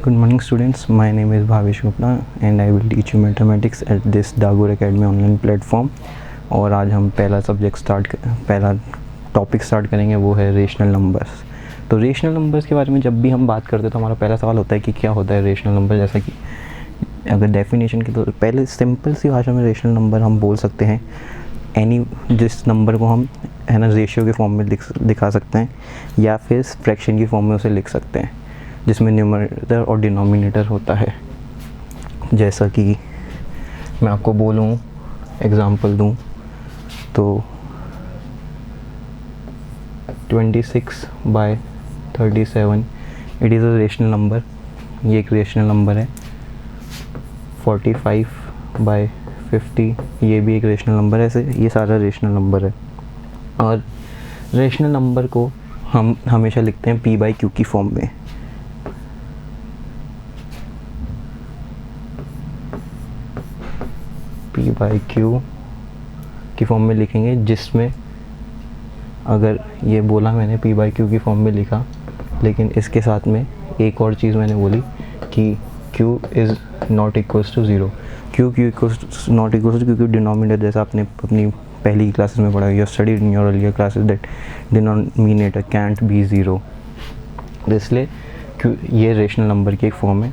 Good morning students, my name is Bhavesh Gupta and I will teach you mathematics at this Dagor Academy online platform। और आज हम पहला topic start करेंगे, वो है rational numbers. तो रेशनल नंबर्स के बारे में जब भी हम बात करते हैं तो हमारा पहला सवाल होता है कि क्या होता है रेशनल नंबर। जैसा कि अगर डेफिनेशन की तो पहले सिंपल सी भाषा में रेशनल नंबर हम बोल सकते हैं जिस नंबर को हम है ना रेशियो के फॉर्म में दिखा सकते हैं या फिर फ्रैक्शन की फॉर्म में उसे लिख सकते हैं, जिसमें न्यूमरेटर और डिनोमिनेटर होता है। जैसा कि मैं आपको बोलूँ, एग्ज़ाम्पल दूँ तो 26/37 it is a rational number, ये एक रेशनल नंबर है। 45/50 ये भी एक रेशनल नंबर है। ऐसे ये सारा रेशनल नंबर है। और रेशनल नंबर को हम हमेशा लिखते हैं p/q की फॉर्म में। p/q की फॉर्म में लिखेंगे, जिसमें अगर ये बोला मैंने p/q की फॉर्म में लिखा, लेकिन इसके साथ में एक और चीज़ मैंने बोली कि q is not equals to 0। q equals not equals to, क्योंकि डिनोमिनेटर जैसा आपने अपनी पहली क्लासेस में पढ़ा, you studied in your earlier classes that denominator can't be 0। इसलिए ये रेशनल नंबर की एक फॉर्म है।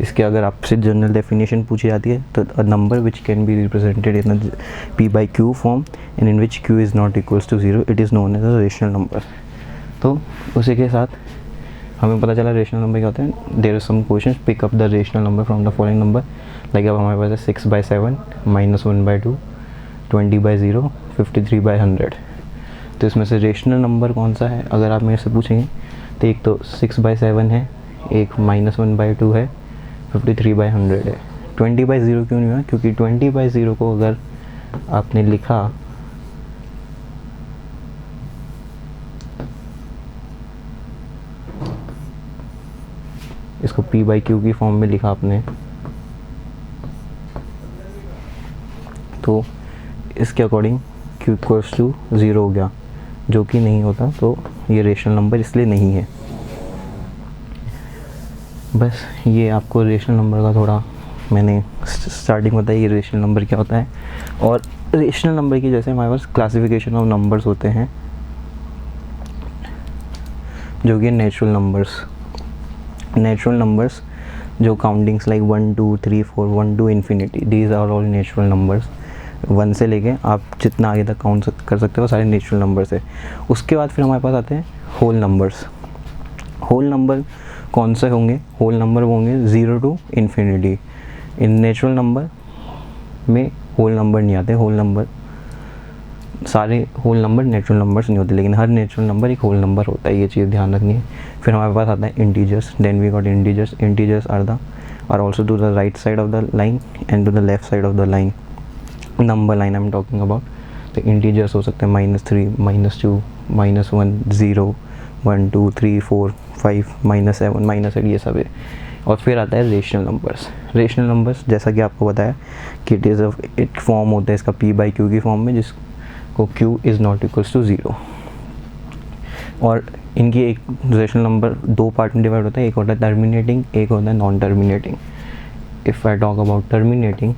इसके अगर आपसे जनरल डेफिनेशन पूछी जाती है तो a number which can be represented in a p/q form and in which q is not equals to 0 it is known as a rational number. तो उसी के साथ हमें पता चला रेशनल नंबर क्या होता है। There are some questions, pick up the rational number from the following number. Like अब हमारे पास है 6/7, -1/2, 20/0, 53/100। तो इसमें से रेशनल नंबर कौन सा है अगर आप मेरे से पूछेंगे तो एक तो 6/7 है, एक -1/2 है, 53/100 है। 20/0 क्यों नहीं हुआ? क्योंकि 20/0 को अगर आपने लिखा इसको p/q की फॉर्म में लिखा आपने, तो इसके अकॉर्डिंग q इक्वल्स टू 0 हो गया, जो कि नहीं होता। तो ये रेशनल नंबर इसलिए नहीं है। बस ये आपको रेशनल नंबर का थोड़ा मैंने स्टार्टिंग बताई, ये रेशनल नंबर क्या होता है। और रेशनल नंबर की जैसे हमारे पास क्लासिफिकेशन ऑफ नंबर्स होते हैं, जो कि नेचुरल नंबर्स जो countings like 1 2 3 4 1 to infinity, these are all natural numbers. 1 से लेके आप जितना आगे तक काउंट कर सकते हो सारे नेचुरल नंबर्स है। उसके बाद फिर हमारे पास आते हैं होल नंबर्स। होल नंबर कौन से होंगे? होल नंबर वो होंगे 0 टू इन्फिनिटी। इन नेचुरल नंबर में होल नंबर नहीं आते। सारे होल नंबर नेचुरल नंबर्स नहीं होते, लेकिन हर नेचुरल नंबर एक होल नंबर होता है, ये चीज़ ध्यान रखनी है। फिर हमारे पास आता है integers. Then we got integers are also to the right side of the line and to the left side of the line, number line I am talking about. तो इंटीजर्स हो सकते हैं -3, -2, -1, 0, 1 2 3 4 5, -7, -8, ये सब है। और फिर आता है रेशनल नंबर्स। जैसा कि आपको बताया कि एक फॉर्म होता है इसका p/q की फॉर्म में, जिसको q is not equals to 0। और इनकी एक रेशनल नंबर दो पार्ट में डिवाइड होता है, एक होता है टर्मिनेटिंग, एक होता है non terminating. If I talk about terminating,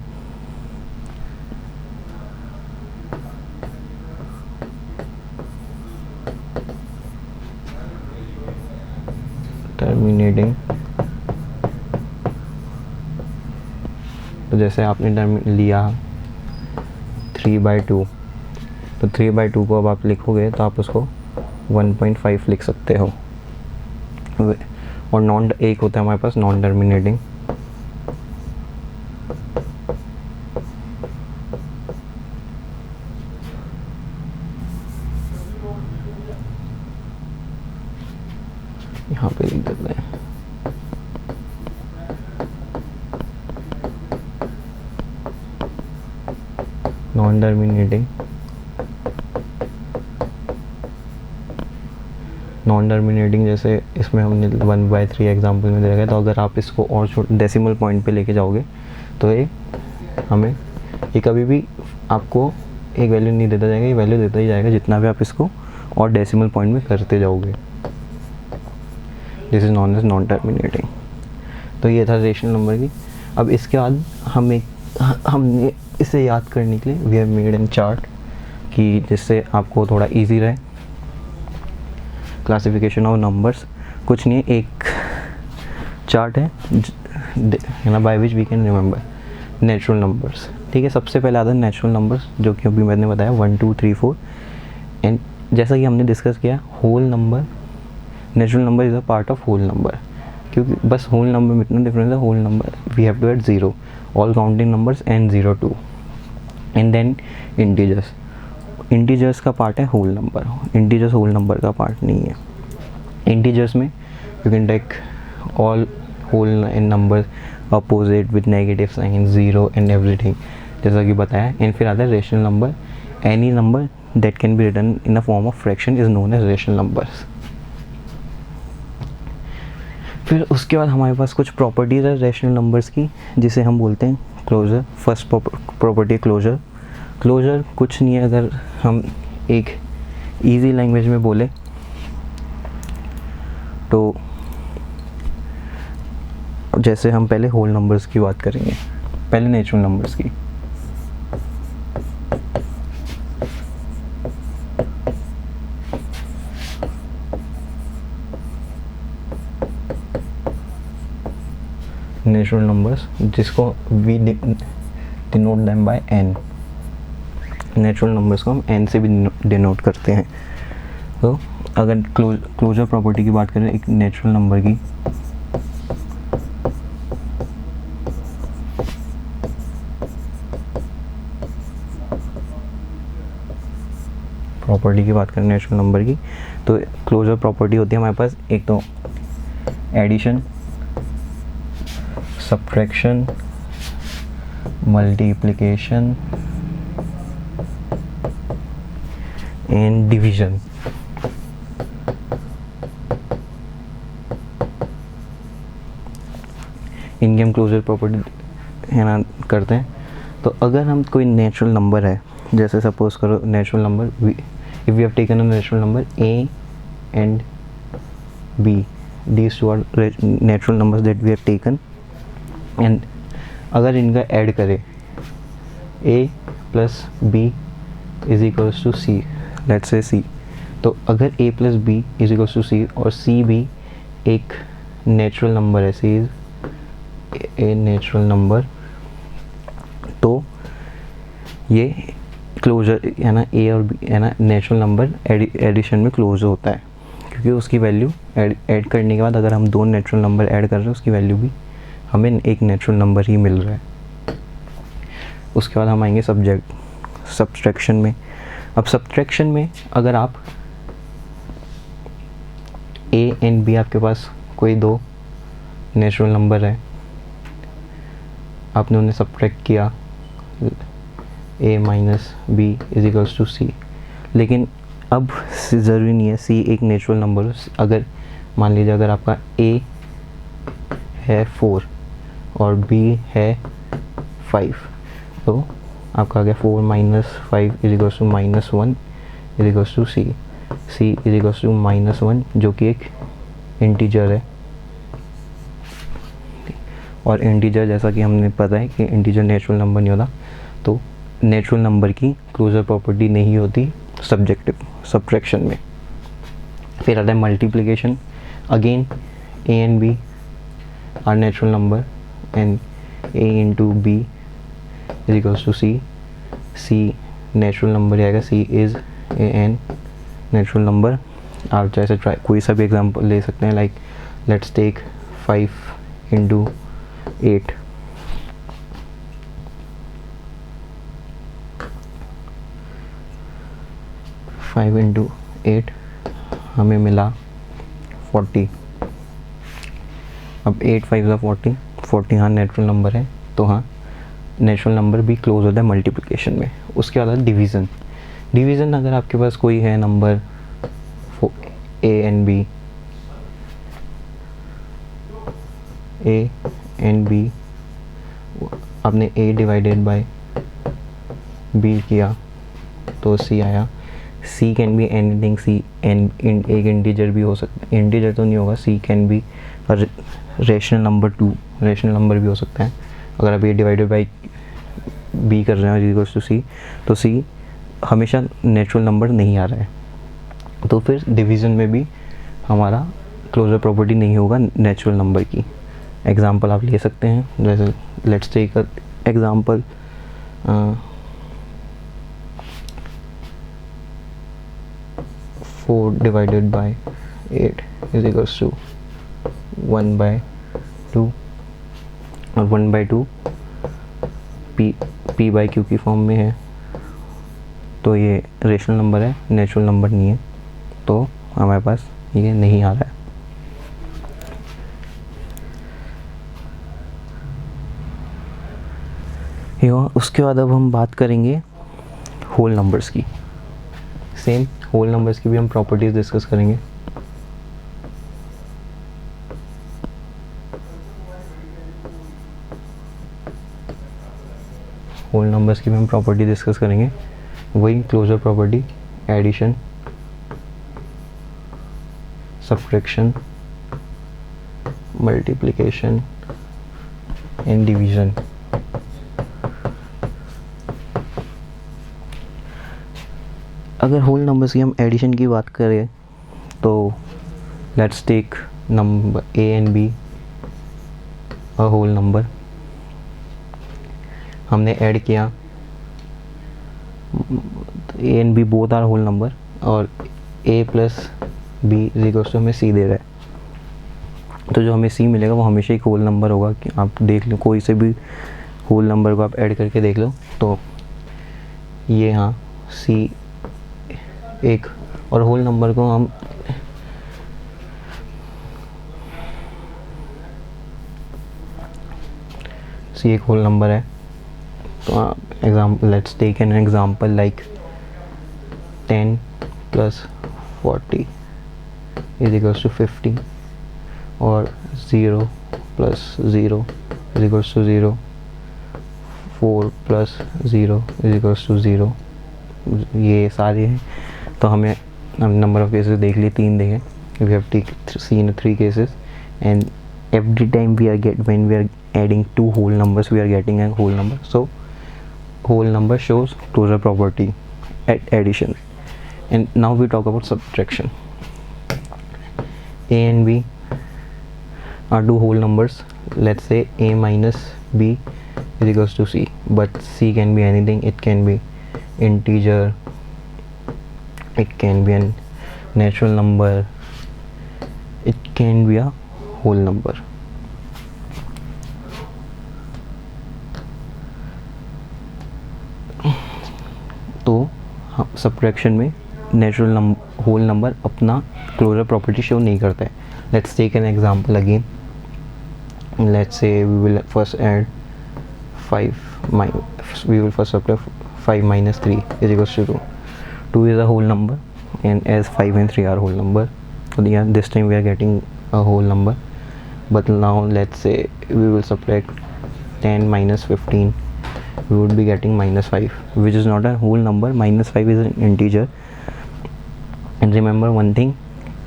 तो जैसे आपने लिया 3/2, तो 3/2 को अब आप लिखोगे तो आप उसको 1.5 लिख सकते हो। और एक होता है हमारे पास नॉन टर्मिनेटिंग, यहाँ पे लिख देते हैं। नॉन टर्मिनेटिंग जैसे इसमें हमने 1/3 एग्जाम्पल में देखा है। तो अगर आप इसको और डेसिमल पॉइंट पे लेके जाओगे तो ये कभी भी आपको एक वैल्यू नहीं देता जाएगा, ये वैल्यू देता ही जाएगा जितना भी आप इसको और डेसिमल पॉइंट में करते जाओगे। This is known as non terminating. तो ये था रेशनल नंबर की। अब इसके बाद हमने इसे याद करने के लिए we have made an chart कि जिससे आपको थोड़ा इजी रहे। क्लासिफिकेशन ऑफ नंबर्स कुछ नहीं है, एक चार्ट है ना, by which we can remember natural numbers. ठीक है, सबसे पहले आता है नेचुरल नंबर्स, जो कि अभी मैंने बताया 1 2 3 4। एंड जैसा कि हमने डिस्कस किया, whole number, natural number is a part of whole number, क्योंकि बस होल नंबर में इतना डिफरेंस है, whole number we have to add 0, all counting numbers and 0 2। And then integers, integers का पार्ट है whole number, integers whole number का part नहीं है। इंटीजर्स में you can take all whole number opposite with negative sign, 0 and everything, जैसा कि बताया। And फिर आता है rational number, any number that can be written in the form of fraction is known as rational numbers. फिर उसके बाद हमारे पास कुछ प्रॉपर्टीज़ है रेशनल नंबर्स की, जिसे हम बोलते हैं closure. First property closure. Closure कुछ नहीं है, अगर हम एक इजी लैंग्वेज में बोले तो जैसे हम पहले होल नंबर्स की बात करेंगे, पहले नेचुरल नंबर्स की। नेचुरल नंबर्स जिसको we denote them by n, natural numbers को हम n से भी डिनोट करते हैं। तो अगर क्लोजर प्रॉपर्टी की बात करें एक नेचुरल नंबर की, नेचुरल नंबर की, तो क्लोजर प्रॉपर्टी होती है हमारे पास एक तो addition, subtraction, multiplication and division. इनकी हम क्लोजर प्रॉपर्टी है ना करते हैं। तो अगर हम कोई नेचुरल नंबर है, जैसे सपोज करो natural number if we have taken a natural number a and b, these two are natural numbers that we have taken, and अगर इनका ऐड करें a plus b is equals to c, let's say c, तो अगर a plus b is equals to c और c भी एक natural number है, c is a natural number, तो ये क्लोजर है ना, ए और बी है ना नेचुरल नंबर एडिशन में क्लोज होता है, क्योंकि उसकी वैल्यू ऐड करने के बाद अगर हम दो नेचुरल नंबर ऐड कर रहे हैं उसकी वैल्यू भी हमें एक नेचुरल नंबर ही मिल रहा है। उसके बाद हम आएंगे सब्ट्रैक्शन में। अब सब्ट्रैक्शन में अगर आप ए एंड बी, आपके पास कोई दो नेचुरल नंबर है, आपने उन्हें सब्ट्रैक्ट किया, a minus B is equals to C, लेकिन अब ज़रूरी नहीं है सी एक नेचुरल नंबर हो। अगर मान लीजिए अगर आपका a है 4 और b है 5, तो आपका आ गया 4 minus 5 is equals to -1 is equals to c is equals to -1, जो कि एक इंटीजर है। और इंटीजर जैसा कि हमने पता है कि इंटीजर नेचुरल नंबर नहीं होता, तो नेचुरल नंबर की क्लोजर प्रॉपर्टी नहीं होती सब्ट्रैक्शन में। फिर आता है multiplication. Again a and b are natural number and a into b is equals to c natural number आएगा, c is an natural number. आप जैसे कोई सा भी एग्जाम्पल ले सकते हैं, like let's take 5 into 8, five into 8 हमें मिला 40। अब 8 5 ज़ा 40 हाँ नेचुरल नंबर है, तो हाँ नेचुरल नंबर भी क्लोज होता है मल्टीप्लिकेशन में। उसके बाद डिवीज़न। डिवीज़न अगर आपके पास कोई है number a and b, a and b, आपने a डिवाइडेड बाय b किया तो c आया। c can be anything, c एक इंटीजर भी हो सकता है, इंटीजर तो नहीं होगा, c can be rational number 2 rational number भी हो सकता है। अगर आप ए डिवाइडेड बाई बी कर रहे हैं इक्वल्स टू सी, तो सी हमेशा नेचुरल नंबर नहीं आ रहा है, तो फिर डिवीज़न में भी हमारा क्लोजर प्रॉपर्टी नहीं होगा नेचुरल नंबर की। एग्जांपल आप ले सकते हैं, जैसे let's take example 4 divided by 8 is equals to 1/2, और 1/2 p बाई क्यू की फॉर्म में है, तो ये रेशनल नंबर है, नेचुरल नंबर नहीं है, तो हमारे पास ये नहीं आ रहा है। उसके बाद अब हम बात करेंगे होल नंबर्स की। सेम होल नंबर्स की भी हम प्रॉपर्टीज डिस्कस करेंगे। होल नंबर्स की भी हम प्रॉपर्टी डिस्कस करेंगे, वही closure property, addition, subtraction, multiplication and division. अगर होल नंबर्स की हम एडिशन की बात करें तो let's take number A and B a whole number. हमने ऐड किया, A and B both are whole number, और A plus B is equals to हमें सी दे रहा है, तो जो हमें सी मिलेगा वो हमेशा एक होल नंबर होगा। कि आप देख लो, कोई से भी होल नंबर को आप ऐड करके देख लो, तो ये यहाँ सी एक, और होल नंबर को हम सी एक होल नंबर है, तो example let's take an example like 10 plus 40 is equals to 50, और 0 plus 0 is equals to 0, 4 plus 0 is equals to 0। ये सारे हैं, तो हमें नंबर ऑफ केसेस देख लिए, 3 देखे। We have seen 3 cases, and every time when we are adding 2 whole numbers, we are getting a whole number. So whole number shows closure property at addition. And now we talk about subtraction. A and B are 2 whole numbers. Let's say A minus B is equals to C, but C can be anything. It can be integer, it can be a natural number, it can be a whole number. तो subtraction में natural whole number अपना closure property show नहीं करता है। Let's take an example again, let's say we will first add 5 minus 3 is equals to 2. 2 is a whole number, and as 5 and 3 are whole number, so yeah, this time we are getting a whole number. But now let's say we will subtract 10 minus 15, we would be getting minus 5, which is not a whole number. Minus 5 is an integer. And remember one thing,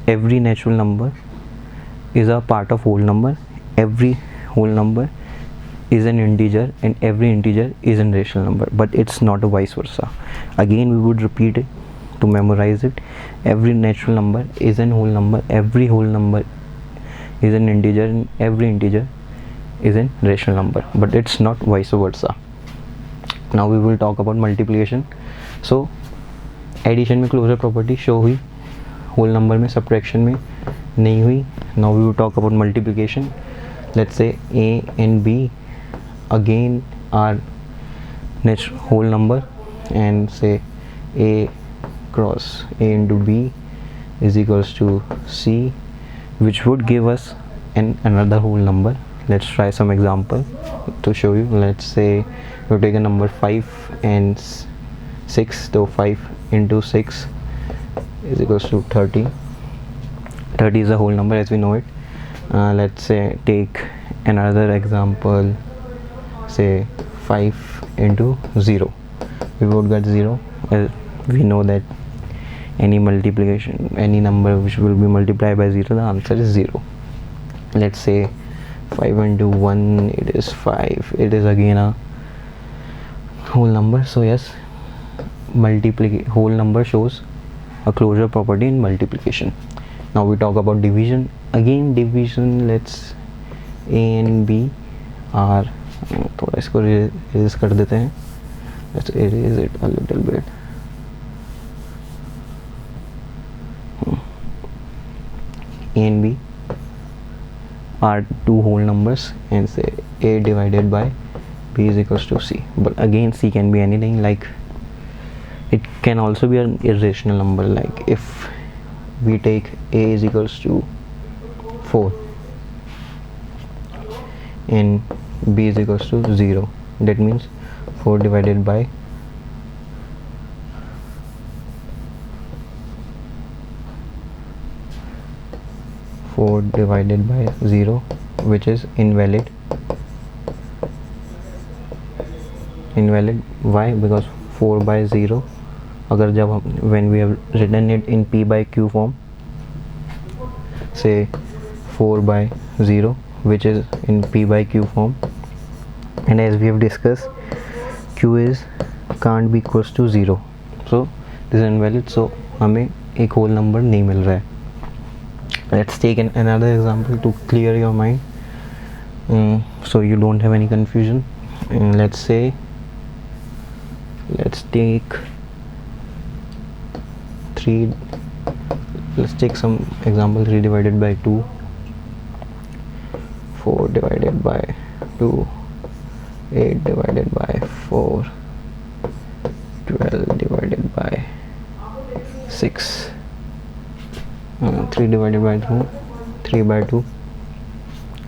every natural number is a part of whole number, every whole number is an integer, and every integer is a rational number, but it's not a vice versa. Again we would repeat it to memorize it. Every natural number is a whole number, every whole number is an integer, and every integer is a rational number, but it's not vice versa. Now we will talk about multiplication. So addition में closure property show हुई, whole number में, subtraction में नहीं हुई. Now we will talk about multiplication. Let's say a and b again are whole number, and say a cross a into b is equals to c, which would give us another whole number. Let's try some example to show you. Let's say you take a number 5 and 6, so 5 into 6 is equals to 30. 30 is a whole number as we know it. Let's say take another example, say 5 into 0, we would get 0. We know that any multiplication, any number which will be multiplied by 0, the answer is 0. Let's say 5 into 1, it is 5. It is again a whole number. So yes, whole number shows a closure property in multiplication. Now we talk about division. Again division, let's a and b are, थोड़ा इसको erase कर देते हैं. Let's erase it a little bit. A and b are two whole numbers, and say a divided by b is equals to c. But again, c can be anything, like it can also be an irrational number. Like if we take a is equals to 4 and b is equals to 0, that means 4 divided by 0, which is invalid. Why? Because 4 by 0, अगर जब हम when we have written it in p by q form, say 4 by 0, which is in p by q form, and as we have discussed, q is can't be equals to 0, so this is invalid. So हमें एक whole number नहीं मिल रहा है. Let's take another example to clear your mind, so you don't have any confusion. Let's take 3. Let's take some example. 3 divided by 2, 4 divided by 2, 8 divided by 4, 12 divided by 6, 3 divided by 2, 3 by 2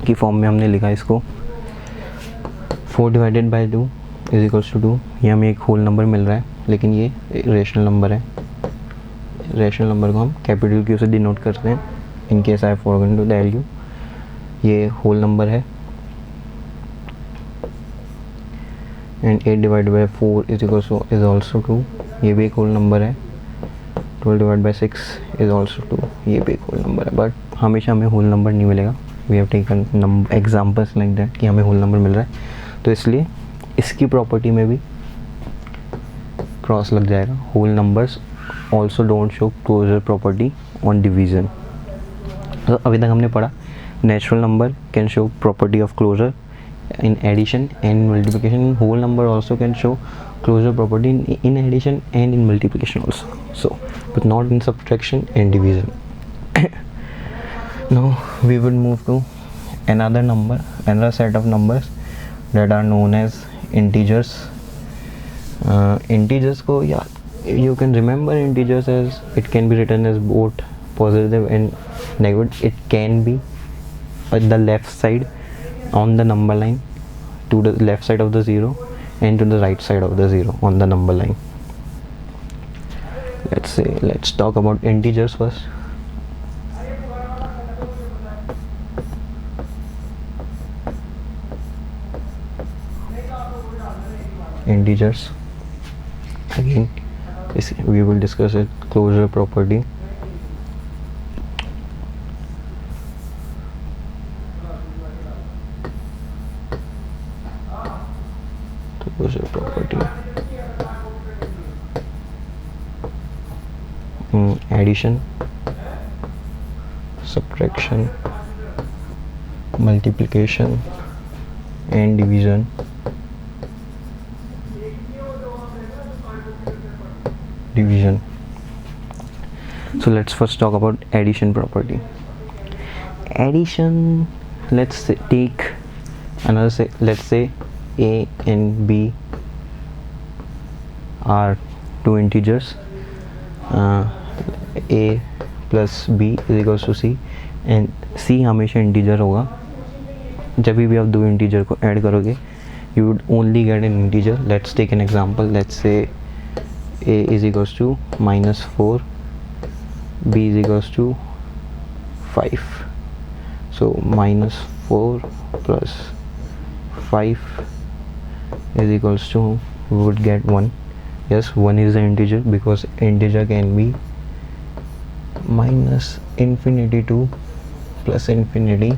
की form में हमने लिखा इसको. 4 divided by 2 is equals to 2. ये हमें एक whole number मिल रहा है, लेकिन ये रेशनल नंबर है. रेशनल नंबर को हम कैपिटल क्यू से डिनोट करते हैं. In case I forgotten to tell you, ये होल नंबर है. And 8 divided by 4 is equals to is also 2. ये भी एक होल नंबर है. 12 divided by 6 is also 2. ये भी एक होल नंबर है. बट हमेशा हमें होल नंबर नहीं मिलेगा. We have taken examples like that कि हमें होल नंबर मिल रहा है, तो इसलिए इसकी प्रॉपर्टी में भी क्रॉस लग जाएगा. Whole numbers also don't show closure property on division. तो अभी तक हमने पढ़ा natural number can show property of closure in addition and multiplication. Whole number also can show closure property in addition and in multiplication also, so but not in subtraction and division. Now we will move to another set of numbers that are known as integers. Integers को you can remember integers as it can be written as both positive and negative. It can be at the left side on the number line, to the left side of the 0, and to the right side of the 0 on the number line. Let's talk about integers first. Integers, again we will discuss it. Closure property. Closure property. Addition, subtraction, multiplication, and division. So let's first talk about addition property. Addition, let's say a and b are two integers. A plus b is equals to c, and c हमेशा integer होगा. जब भी आप दो integer को add करोगे, you would only get an integer. Let's take an example. Let's say a is equals to -4, b is equals to 5. So -4 plus 5 is equals to, we would get 1. Yes, 1 is the integer, because integer can be -infinity to +infinity,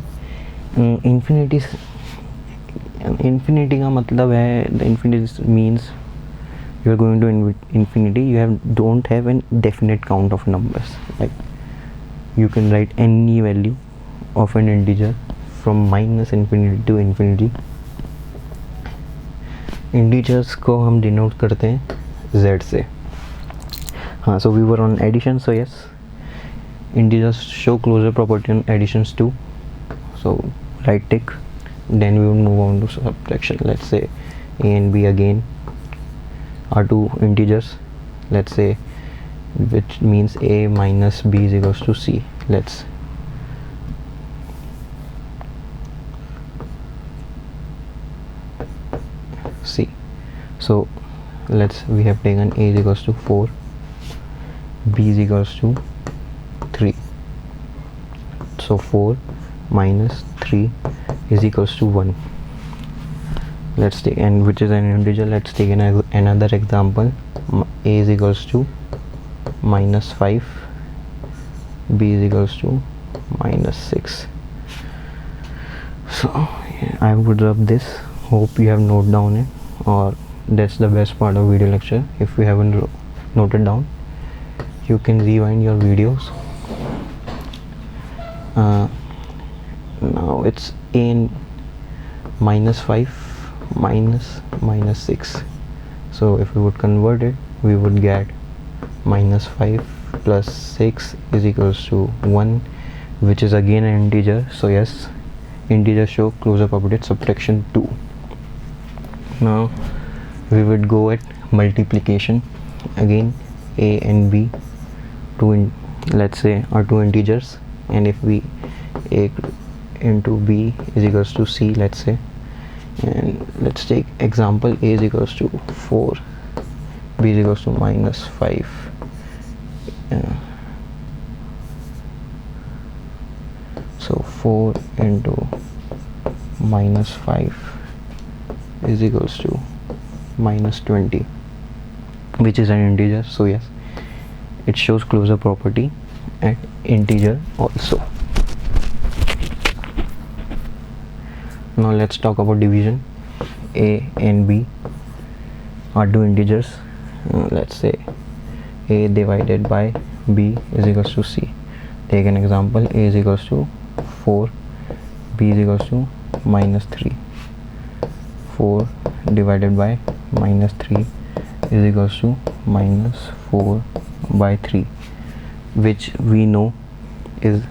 infinity का मतलब है, the infinity means you are going to infinity, you don't have an definite count of numbers. Like you can write any value of an integer from minus infinity to infinity. Integers को हम denote करते हैं z से. हाँ, so we were on addition, so yes, integers show closure property on additions too. So right tick. Then we will move on to subtraction. Let's say a and b again are two integers, let's say, which means a minus b is equals to c. Let's see. So we have taken a is equals to 4, b is equals to 3. So 4 minus 3 is equals to 1. Let's take, and which is an integer. Let's take another example. A is equals to minus 5, b is equals to minus 6. So I would rub this. Hope you have noted down it, or that's the best part of video lecture. If you haven't noted down, you can rewind your videos. Now it's a minus 5 minus 6. So if we would convert it, we would get minus 5 plus 6 is equals to 1, which is again an integer. So yes, integers show closure property at subtraction 2. Now we would go at multiplication. Again, a and b, let's say, are two integers, and if we a into b is equals to c, let's say, and let's take example, a is equals to 4, b is equals to minus 5. So 4 into minus 5 is equals to minus 20, which is an integer. So yes, it shows closure property at integer also. Now let's talk about division. A and b are two integers. Let's say a divided by b is equals to c. Take an example. A is equals to 4, b is equals to minus 3. 4 divided by minus 3 is equals to minus 4 by 3, which we know is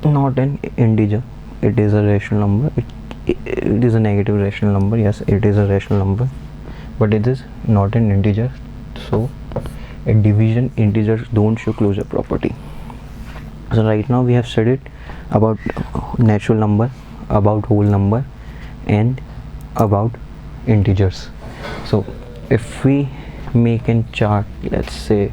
not an integer. It is a rational number. It is a negative rational number. Yes, it is a rational number, but it is not an integer. So at division, integers don't show closure property. So right now we have studied about natural number, about whole number, and about integers. So if we make a chart, let's say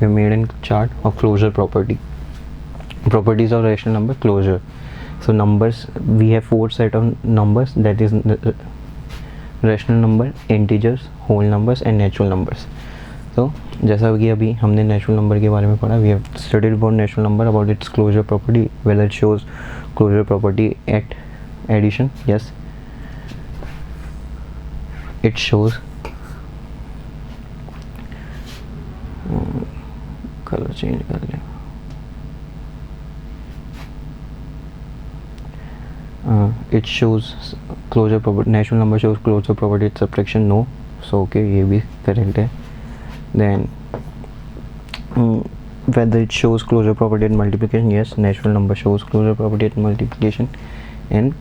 we made a chart of closure properties of rational number closure. So numbers, we have 4 set of numbers, that is rational number, integers, whole numbers and natural numbers. तो जैसा कि अभी हमने natural number के बारे में पढ़ा, we have studied about natural number, about its closure property, whether it shows closure property at addition. Yes, it shows. Colour change कर लें. It shows closure property, natural number shows closure property at subtraction, no. So okay, ये भी correct है. Then whether it shows closure property at multiplication, yes, natural number shows closure property at multiplication, and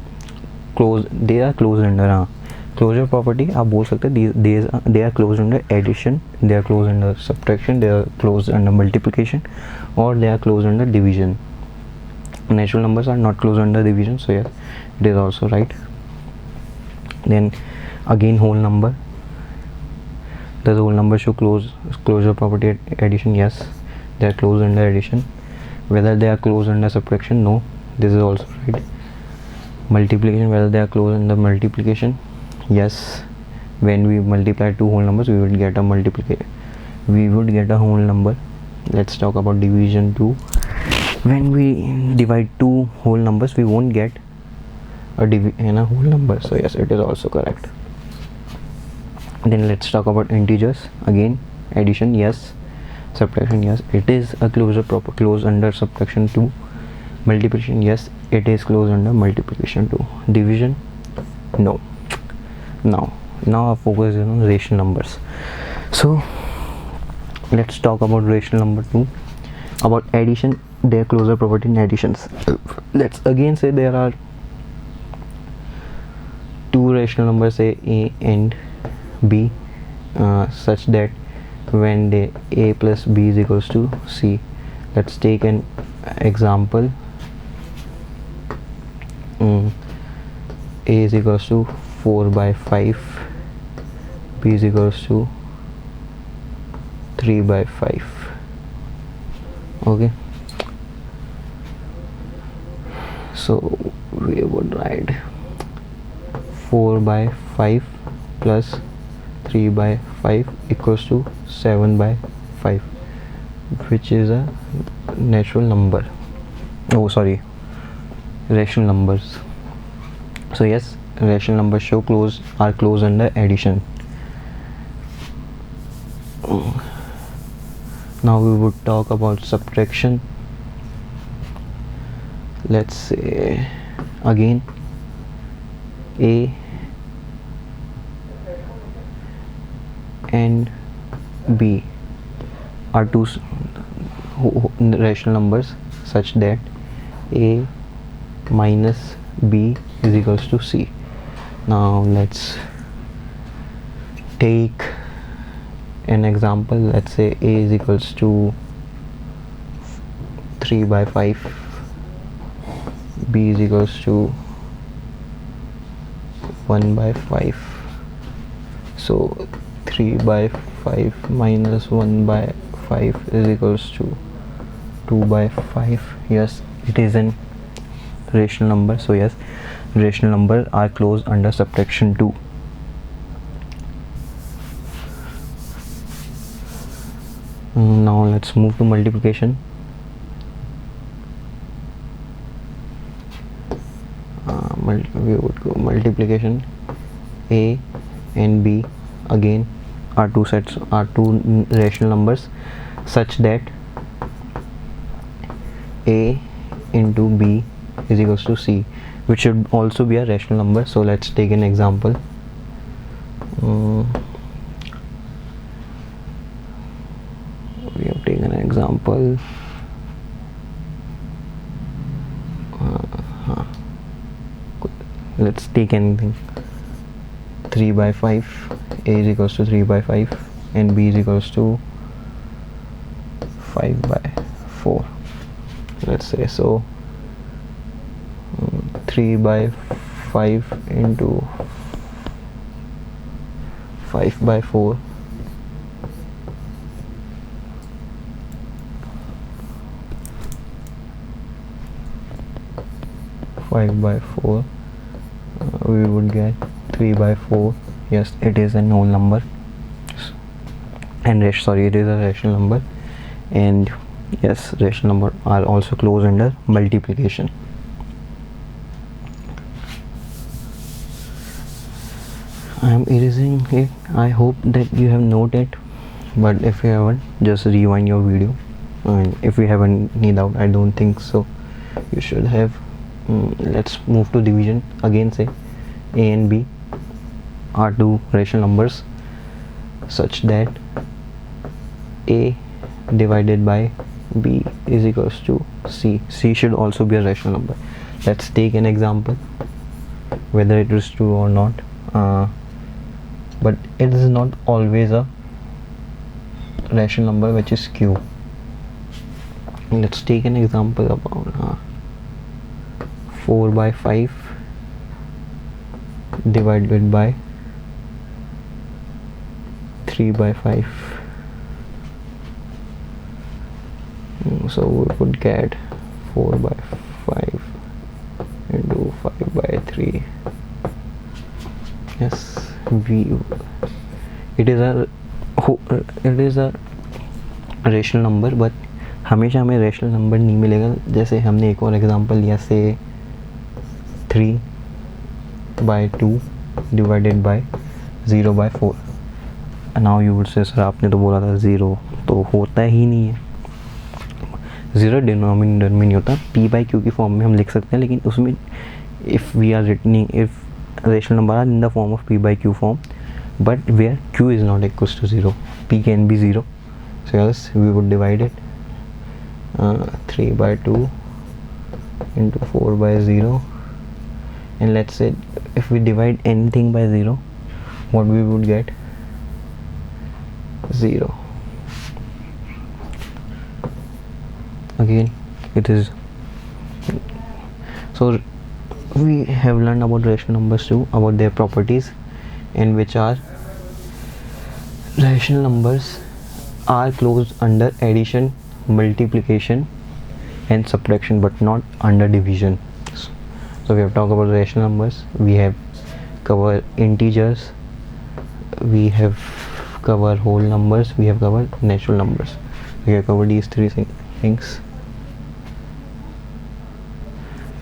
they are closed under. हाँ, closure property आप बोल सकते हैं they are closed under addition, they are closed under subtraction, they are closed under multiplication, or they are closed under division. Natural numbers are not closed under division, so yes, it is also right. Then again, whole number, does whole number show closure property at addition? Yes, they are closed under addition. Whether they are closed under subtraction, no, this is also right. Multiplication, whether they are closed under multiplication, yes, when we multiply two whole numbers, we would get a whole number. Let's talk about division too. When we divide two whole numbers, we won't get a whole number. So yes, it is also correct. Then let's talk about integers. Again, addition yes, subtraction yes, it is a close under subtraction 2. Multiplication yes, it is close under multiplication 2. Division no. Now our focus is on rational numbers. So let's talk about rational number 2. About addition, their closure property in additions. Let's again say there are two rational numbers, say a and b, such that when they a plus b is equals to c. Let's take an example. A is equals to 4/5, b is equals to 3/5. Okay, so we would write 4/5 plus 3/5 equals to 7/5, which is a natural number. Oh sorry, rational numbers. So yes, rational numbers are close under addition. Now we would talk about subtraction. Let's say again a and b are two rational numbers such that a minus b is equals to c. Now let's take an example. Let's say a is equals to 3/5, b is equals to 1/5. So 3/5 minus 1/5 is equals to 2/5. Yes, it is an rational number. So yes, rational numbers are closed under subtraction 2. Now let's move to multiplication. We would go multiplication. A and b again are two rational numbers such that a into b is equals to c, which should also be a rational number. So let's take an example. We have taken an example. Let's take anything. 3/5, a is equals to 3/5 and b is equals to 5/4. Let's say so. 3/5 into 5/4 5/4, we would get 3/4. Yes, it is a whole number, and it is a rational number. And yes, rational number are also closed under multiplication. I am erasing it. I hope that you have noted, but if you haven't, just rewind your video. And if you have any doubt, I don't think so, you should have. Let's move to division. Again, say a and b are two rational numbers such that a divided by b is equals to c. C should also be a rational number. Let's take an example, whether it is true or not, but it is not always a rational number which is q. Let's take an example about 4/5 divided by 3/5. So we would get 4/5 into 5/3. Yes, we it is a rational number, but हमेशा हमें rational number नहीं मिलेगा. जैसे हमने एक और example लिया, से 3/2 divided by 0/4. Now you would say sir आपने तो बोला था 0, तो होता ही नहीं है. 0 डिनोमिनेटर में नहीं होता. p/q की फॉर्म में हम लिख सकते हैं, लेकिन उसमें if we are writing, if rational number are in the form of p/q form, but where q is not equals to 0, p can be 0. So yes, we would divide it 3/2 into 4/0, and let's say if we divide anything by 0, what we would get? 0. Again it is. So we have learned about rational numbers too, about their properties, in which are rational numbers are closed under addition, multiplication and subtraction, but not under division. So we have talked about rational numbers, we have covered integers, we have covered whole numbers, we have covered natural numbers. We have covered these three things.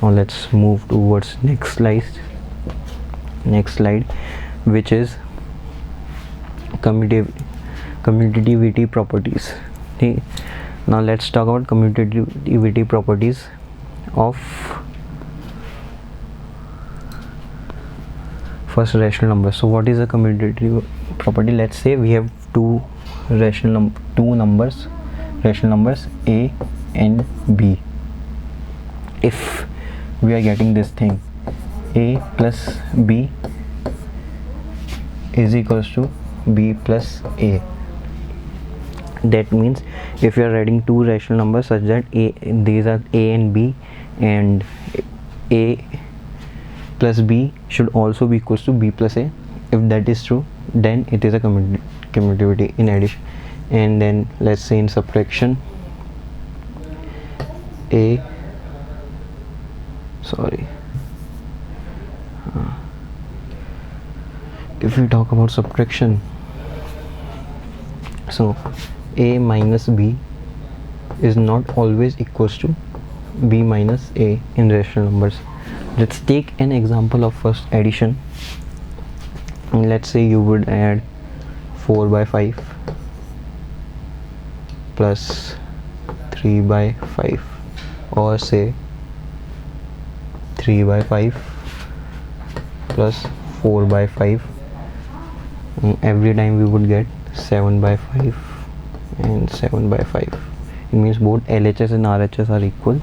Now let's move towards next slide, which is commutativity properties. Okay. Now let's talk about commutativity properties of first rational number. So what is a commutative property? Let's say we have two numbers, rational numbers a and b. If we are getting this thing, a plus b is equals to b plus a, that means if you are writing two rational numbers such that these are a and b, and a plus b should also be equals to b plus a, if that is true, then it is a commutativity in addition. And then let's say in subtraction, if we talk about subtraction, so a minus b is not always equals to b minus a in rational numbers. Let's take an example of first addition. Let's say you would add 4/5 plus 3/5, or say 3/5 plus 4/5. Every time we would get 7/5 and 7/5. It means both LHS and RHS are equal.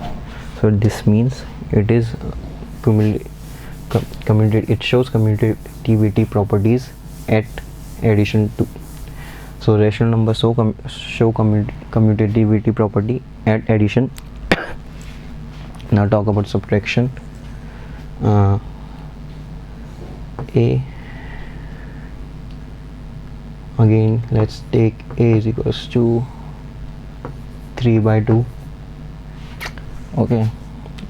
So this means it is it shows commutativity properties at addition to. So rational numbers show commutativity property at addition. Now talk about subtraction. A again, let's take a is equals to 3/2, okay,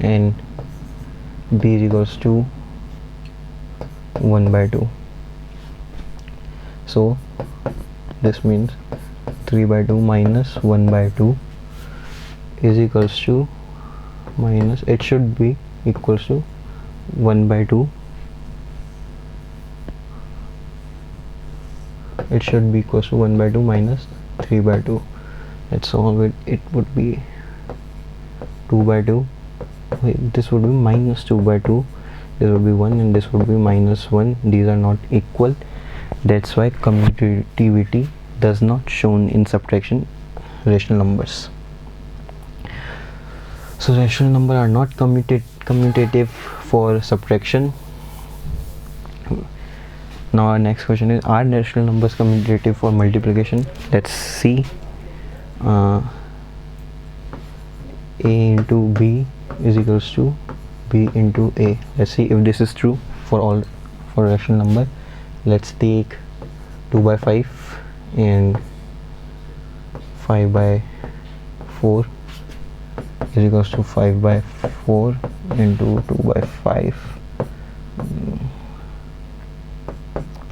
and b is equals to 1/2. So this means 3/2 minus 1/2 is equals to minus, it should be equals to 1/2. It should be equals to 1/2 minus 3/2. Let's solve it. It would be 2/2. This would be minus 2/2. This would be 1 and this would be minus 1. These are not equal. That's why commutativity does not shown in subtraction rational numbers. So rational numbers are not commutative for subtraction. Now our next question is, are rational numbers commutative for multiplication? Let's see. A into b is equals to b into a. Let's see if this is true for rational number. Let's take 2/5 and 5/4 is equals to 5/4 into 2/5.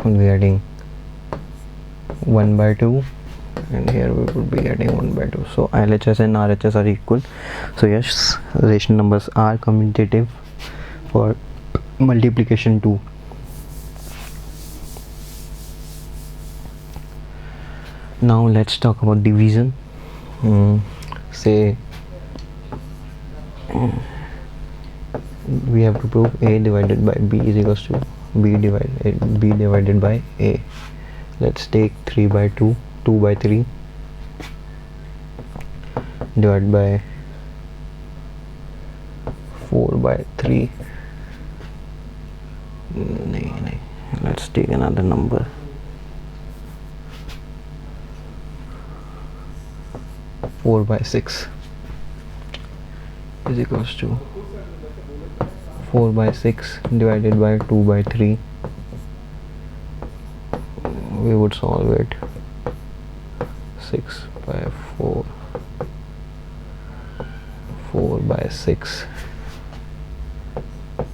we are adding 1 by 2, and here we would be adding 1 by 2. So LHS and RHS are equal. So yes, rational numbers are commutative for multiplication too. Now let's talk about division. Say we have to prove A divided by B is equals to B divided by A. Let's take 3 by 2, 2 by 3 divided by 4 by 3. Let's take another number. 4 by 6 is equals to 4 by 6 divided by 2 by 3. We would solve it. 6 by 4, 4 by 6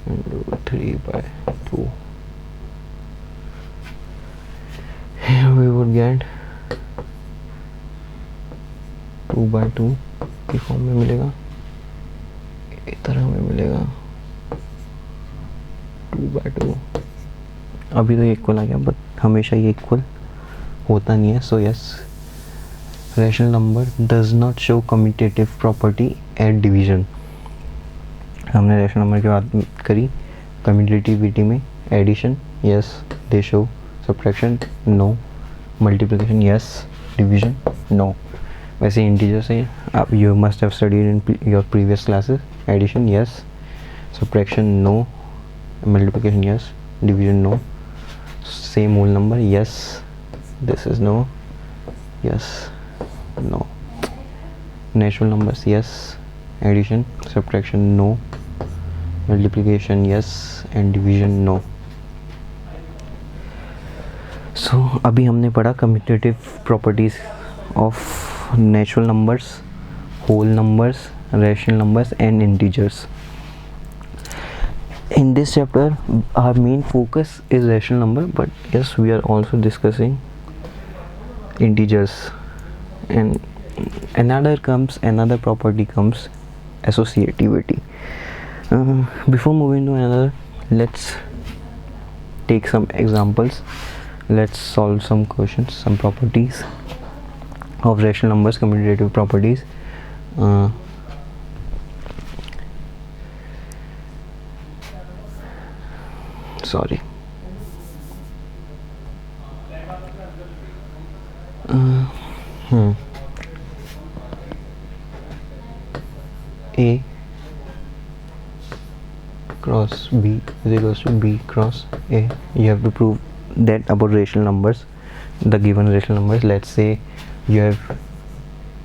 into 3 by 2. Here we would get 2 by 2 की form में मिलेगा, इस तरह में मिलेगा 2 by 2. अभी तो ये इक्वल आ गया, बट हमेशा ये इक्वल होता नहीं है. So yes, rational number does not show commutative property at division. हमने रैशनल नंबर की बात करी. कम्यूटेटिविटी में addition yes they show, subtraction no, multiplication yes, division no. वैसे इंटीजर से आप you must have studied in your previous classes. Addition yes, subtraction no, multiplication yes, division no. Same whole number yes, this is no, yes, no. Natural numbers yes, addition, subtraction no, multiplication yes, and division no. So अभी हमने पढ़ा commutative properties of natural numbers, whole numbers, rational numbers and integers. In this chapter our main focus is rational number, but yes, we are also discussing integers, and another property comes associativity. Before moving to another, let's take some examples. Let's solve some questions, some properties of rational numbers, commutative properties. Sorry. A cross B is equals to B cross A. You have to prove that about rational numbers, the given rational numbers. Let's say you have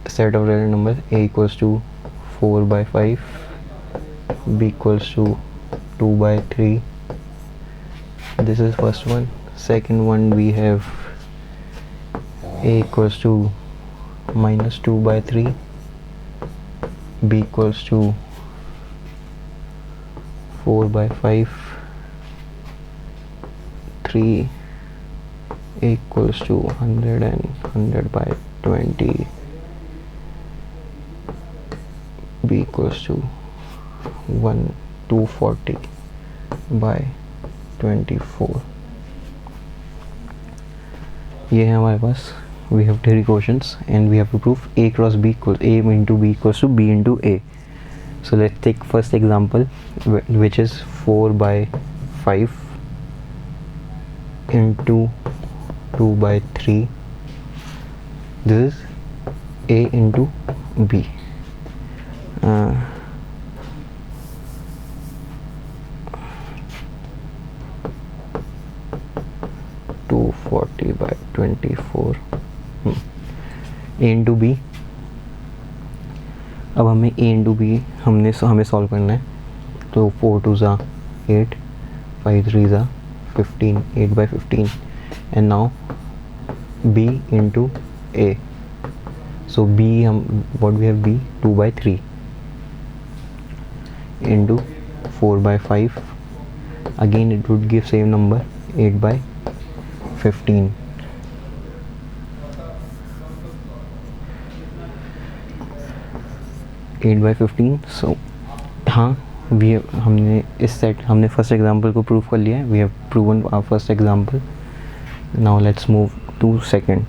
a set of rational numbers. A equals to 4 by 5, B equals to 2 by 3. This is first one. Second one, we have A equals to minus 2 by 3, B equals to 4 by 5, 3, A equals to 100 and 100 by 20, B equals to 240 by 24. ये है हमारे पास. We have three quotients and we have to prove A cross B equals A into B equals to B into A. So let's take first example, which is 4 by 5 into 2 by 3. This is A into B. 240 by 24. A into B. अब हमें A into B हमें solve करना है. तो 4 2 ज़ा 8, 5 3 ज़ा 15, 8 by 15. And now B into A. So B what we have, B 2 by 3 into 4 by 5. Again it would give same number, 8 by 15. Eight by 15. So हाँ, हमने फर्स्ट एग्जाम्पल को prove कर लिया है. We have proven our first example. Now let's move to second.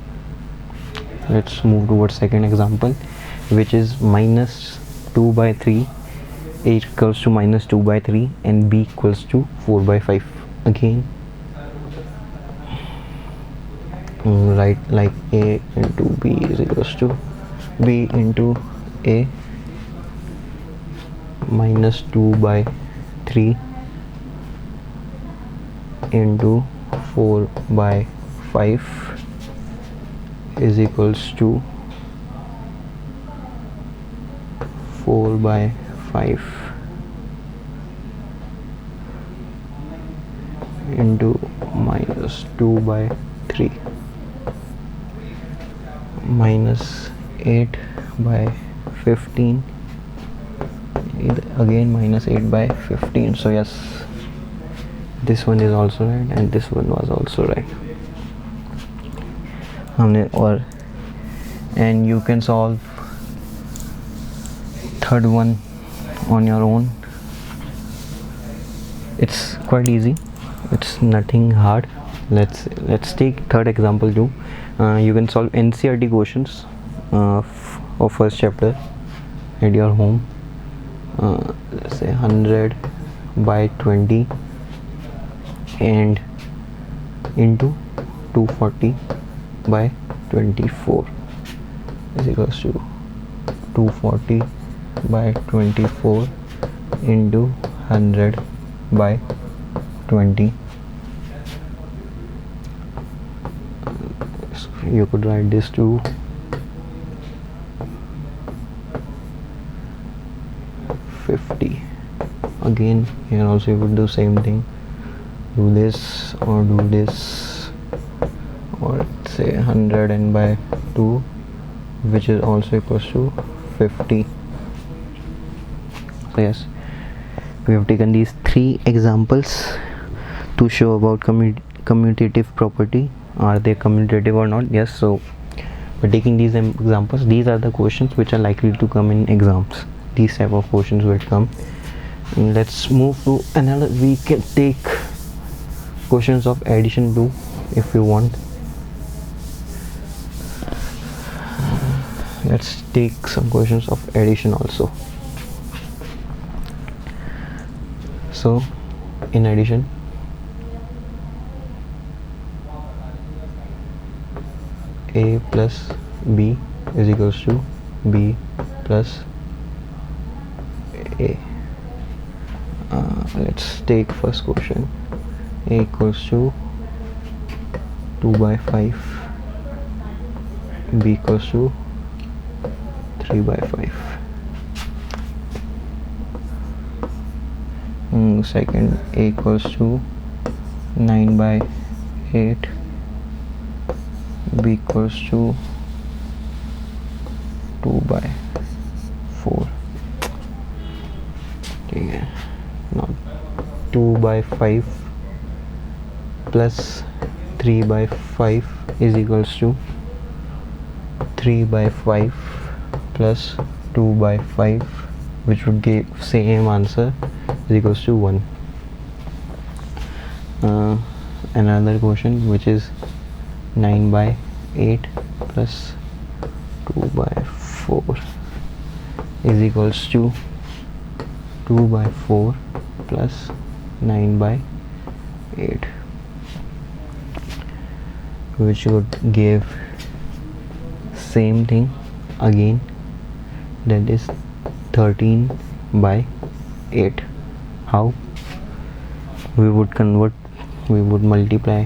Let's move towards second example, which is minus 2 by 3. A equals to minus 2 by 3 and B equals to 4 by 5. Again, write like A into B is equals to B into A minus 2 by 3 into 4 by 5 is equals to 4 by 5 into minus 2 by 3 minus 8 by 15, again minus 8 by 15. So yes, this one is also right and this one was also right. हमने और and you can solve third one on your own. It's quite easy, it's nothing hard. Let's take third example too. You can solve NCERT questions of first chapter at your home. Let's say 100 by 20 and into 240 by 24 is equals to 240 by 24 into 100 by 20. You could write this to 50. Again here also you could do same thing, do this or do this, or say 100 and by 2, which is also equals to 50. So yes, we have taken these three examples to show about commutative property. Are they commutative or not? Yes. So by taking these examples, these are the questions which are likely to come in exams. These type of questions will come. And let's move to another. We can take questions of addition too if you want. Let's take some questions of addition also. So in addition, A plus B is equals to B plus A. Let's take first question. A equals to 2 by 5, B equals to 3 by 5. Second, A equals to 9 by 8, B equals to 2 by 4. ठीक है. Now 2 by 5 plus 3 by 5 is equals to 3 by 5 plus 2 by 5, which would give same answer, is equals to 1. Another question, which is 9 by 8 plus 2 by 4 is equals to 2 by 4 plus 9 by 8, which would give same thing again, that is 13 by 8. How we would convert? We would multiply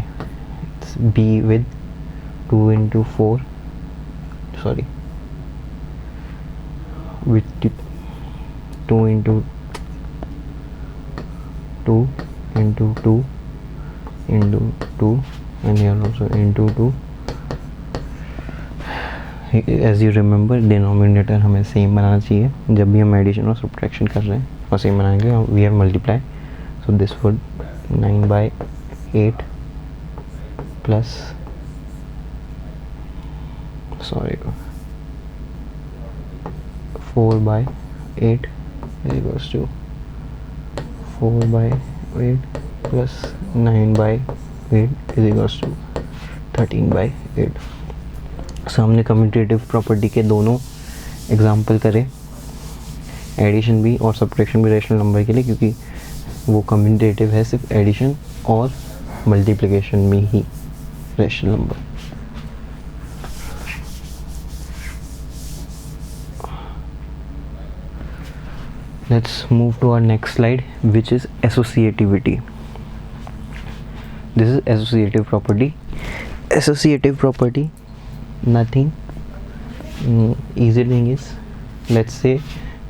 B with 2 into 4, sorry, with 2 into 2 into 2 into 2, and here also into 2. As you remember, denominator हमें same बनाना चाहिए जब भी हम addition और subtraction कर रहे हैं, और सेम बनाएंगे. We have multiply, so this would 9 by 8 plus, sorry, 4 by 8 is equals to 4 by 8 plus 9 by 8 is equals to 13 by 8. सामने कम्यूटेटिव प्रॉपर्टी के दोनों एग्जाम्पल करें, एडिशन भी और सब्ट्रैक्शन भी रेशनल नंबर के लिए, क्योंकि वो कम्यूटेटिव है सिर्फ एडिशन और मल्टीप्लिकेशन में ही rational number. Let's move to our next slide, which is associativity. This is associative property. Associative property, nothing. Easy thing is, let's say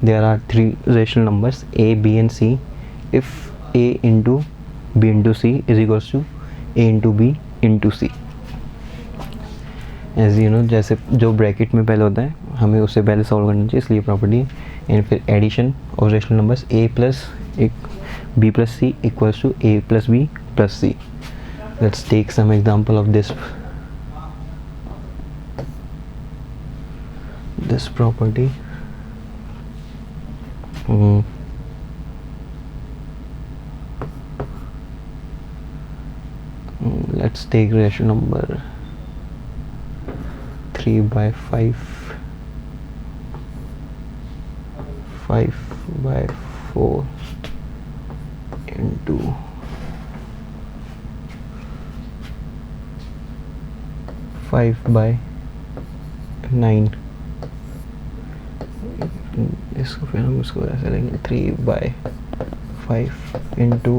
there are three rational numbers a, b and c. If a into b into c is equals to a into b into c. As you know, जैसे जो bracket में पहले होता है हमें उससे पहले solve करना चाहिए, इसलिए प्रॉपर्टी. एंड फिर addition of rational numbers a plus b plus c equals to a plus b plus c. Let's take some example of this property. Let's take rational number 3 by 5, 5 by 4 into 5 by 9. इसको फिर हम इसको ऐसे लेंगे 3 by 5 into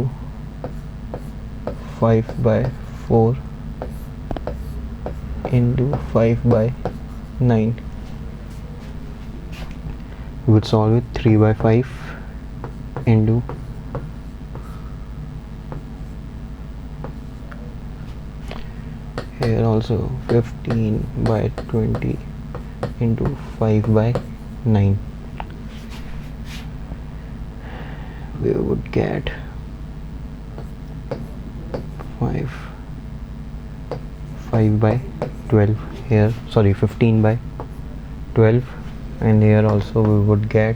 5 by 4 into 5 by 9. We would solve it 3 by 5 into here also 15 by 20 into 5 by 9. We would get 5 by 12 here, sorry, 15 by 12, and here also we would get